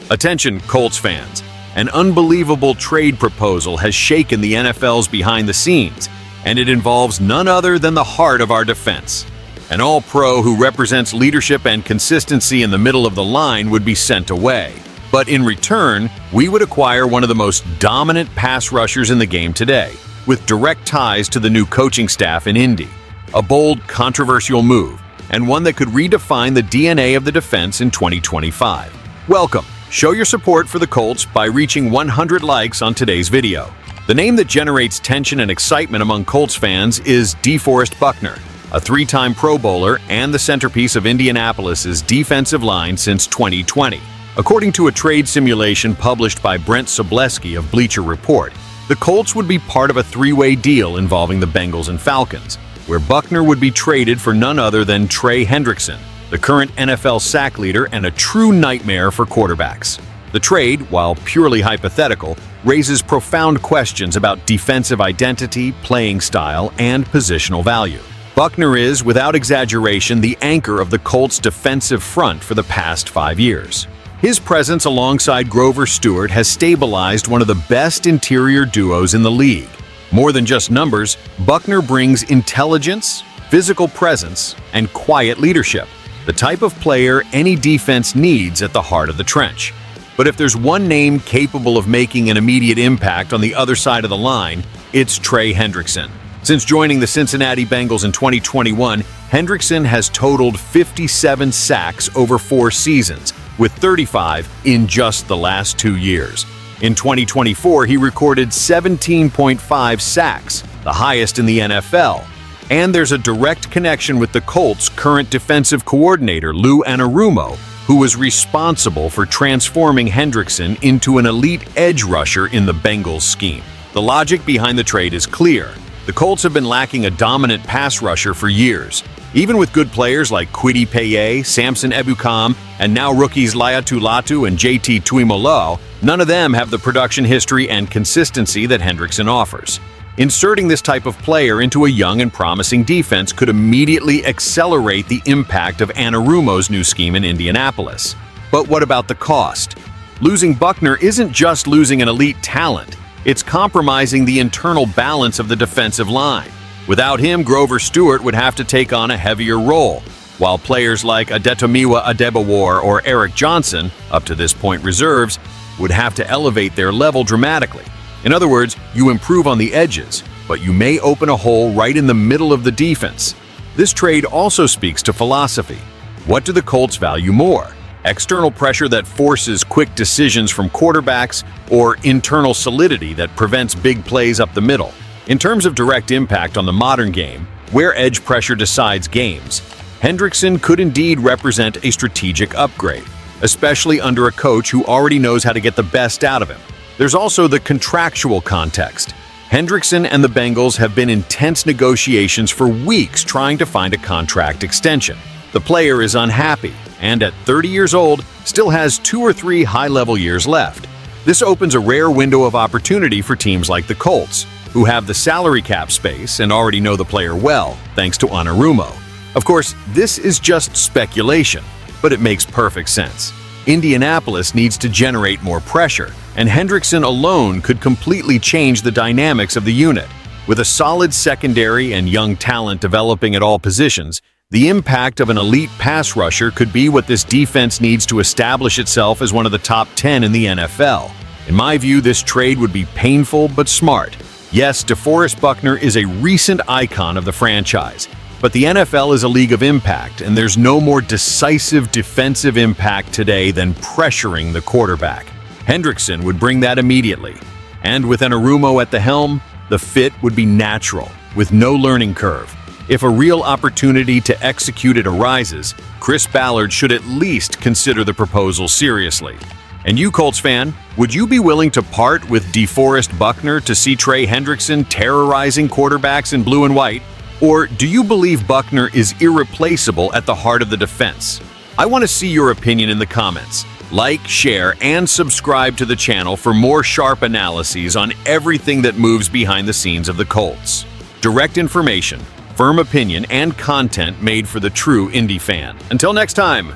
Attention, Colts fans. An unbelievable trade proposal has shaken the NFL's behind the scenes, and it involves none other than the heart of our defense. An all-pro who represents leadership and consistency in the middle of the line would be sent away. But in return, we would acquire one of the most dominant pass rushers in the game today, with direct ties to the new coaching staff in Indy. A bold, controversial move, and one that could redefine the DNA of the defense in 2025. Welcome. Show your support for the Colts by reaching 100 likes on today's video. The name that generates tension and excitement among Colts fans is DeForest Buckner, a three-time Pro Bowler and the centerpiece of Indianapolis's defensive line since 2020. According to a trade simulation published by Brent Sobleski of Bleacher Report, the Colts would be part of a three-way deal involving the Bengals and Falcons, where Buckner would be traded for none other than Trey Hendrickson, the current NFL sack leader and a true nightmare for quarterbacks. The trade, while purely hypothetical, raises profound questions about defensive identity, playing style, and positional value. Buckner is, without exaggeration, the anchor of the Colts' defensive front for the past 5 years. His presence alongside Grover Stewart has stabilized one of the best interior duos in the league. More than just numbers, Buckner brings intelligence, physical presence, and quiet leadership, the type of player any defense needs at the heart of the trench. But if there's one name capable of making an immediate impact on the other side of the line, it's Trey Hendrickson. Since joining the Cincinnati Bengals in 2021, Hendrickson has totaled 57 sacks over 4 seasons, with 35 in just the last 2 years. In 2024, he recorded 17.5 sacks, the highest in the NFL. And there's a direct connection with the Colts' current defensive coordinator, Lou Anarumo, who was responsible for transforming Hendrickson into an elite edge rusher in the Bengals scheme. The logic behind the trade is clear. The Colts have been lacking a dominant pass rusher for years. Even with good players like Kwity Paye, Samson Ebukam, and now rookies Laiatu Latu and JT Tuimoloau, none of them have the production history and consistency that Hendrickson offers. Inserting this type of player into a young and promising defense could immediately accelerate the impact of Anarumo's new scheme in Indianapolis. But what about the cost? Losing Buckner isn't just losing an elite talent. It's compromising the internal balance of the defensive line. Without him, Grover Stewart would have to take on a heavier role, while players like Adetomiwa Adebawor or Eric Johnson, up to this point reserves, would have to elevate their level dramatically. In other words, you improve on the edges, but you may open a hole right in the middle of the defense. This trade also speaks to philosophy. What do the Colts value more? External pressure that forces quick decisions from quarterbacks, or internal solidity that prevents big plays up the middle? In terms of direct impact on the modern game, where edge pressure decides games, Hendrickson could indeed represent a strategic upgrade, especially under a coach who already knows how to get the best out of him. There's also the contractual context. Hendrickson and the Bengals have been in tense negotiations for weeks trying to find a contract extension. The player is unhappy, and at 30 years old, still has 2 or 3 high-level years left. This opens a rare window of opportunity for teams like the Colts, who have the salary cap space and already know the player well, thanks to Anarumo. Of course, this is just speculation, but it makes perfect sense. Indianapolis needs to generate more pressure, and Hendrickson alone could completely change the dynamics of the unit. With a solid secondary and young talent developing at all positions, the impact of an elite pass rusher could be what this defense needs to establish itself as one of the top 10 in the NFL. In my view, this trade would be painful but smart. Yes, DeForest Buckner is a recent icon of the franchise, but the NFL is a league of impact, and there's no more decisive defensive impact today than pressuring the quarterback. Hendrickson would bring that immediately. And with Anarumo at the helm, the fit would be natural, with no learning curve. If a real opportunity to execute it arises, Chris Ballard should at least consider the proposal seriously. And you, Colts fan, would you be willing to part with DeForest Buckner to see Trey Hendrickson terrorizing quarterbacks in blue and white? Or do you believe Buckner is irreplaceable at the heart of the defense? I want to see your opinion in the comments. Like, share, and subscribe to the channel for more sharp analyses on everything that moves behind the scenes of the Colts. Direct information, firm opinion, and content made for the true Indy fan. Until next time.